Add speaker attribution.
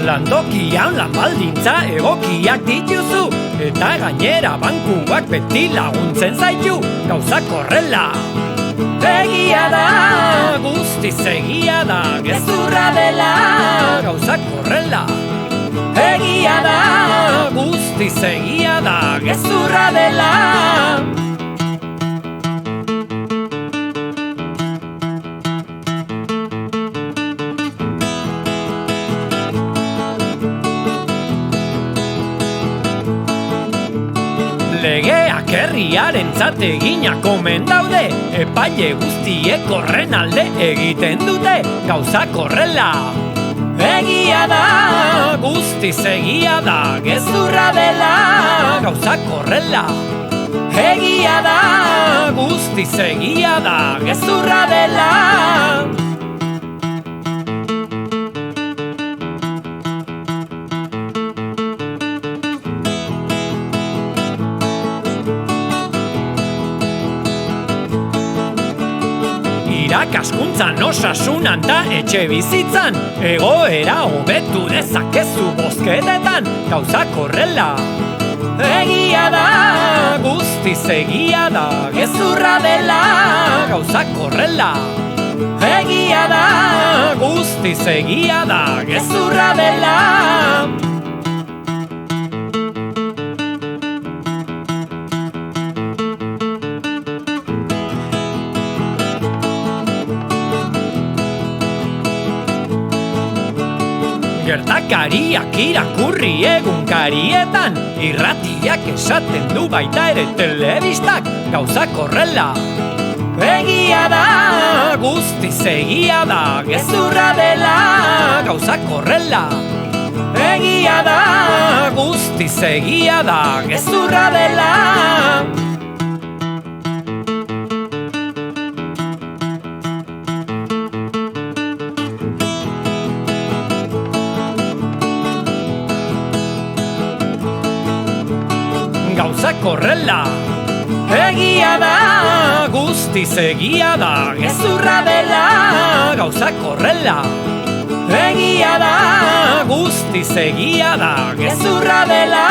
Speaker 1: Lantokian lan baldintza egokiak dituzu, eta gainera bankuak beti laguntzen zaitu, gauzak horrela. Egia da, guztiz egia da, gezurra dela, gauzak horrela. Egia da, guztiz egia da, gezurra dela. Legeak herriarentzat eginak omen daude, epaile guztiek horren alde egiten dute, gauzak horrela. Egia da, guztiz egia da, gezurra dela, gauzak horrela. Egia da, guztiz egia da, gezurra dela. Irakaskuntzan, osasunan ta etxe bizitzan, egoera hobetu dezakezu bozketetan, gauzak horrela. Egia da, guztiz egia da, gezurra dela, gauzak horrela. Egia da, guztiz egia da, gezurra dela. Gertakariak irakurri egunkarietan, irratiak esaten du baita ere telebistak, gauzak horrela. Egia da, guztiz egia da, gezurra dela, gauzak horrela. Egia da, guztiz egia da, gezurra dela. Gauzak horrela. Egia da, guztiz egia da, gezurra dela, gauzak horrela. Egia da, guztiz egia da, gezurra dela.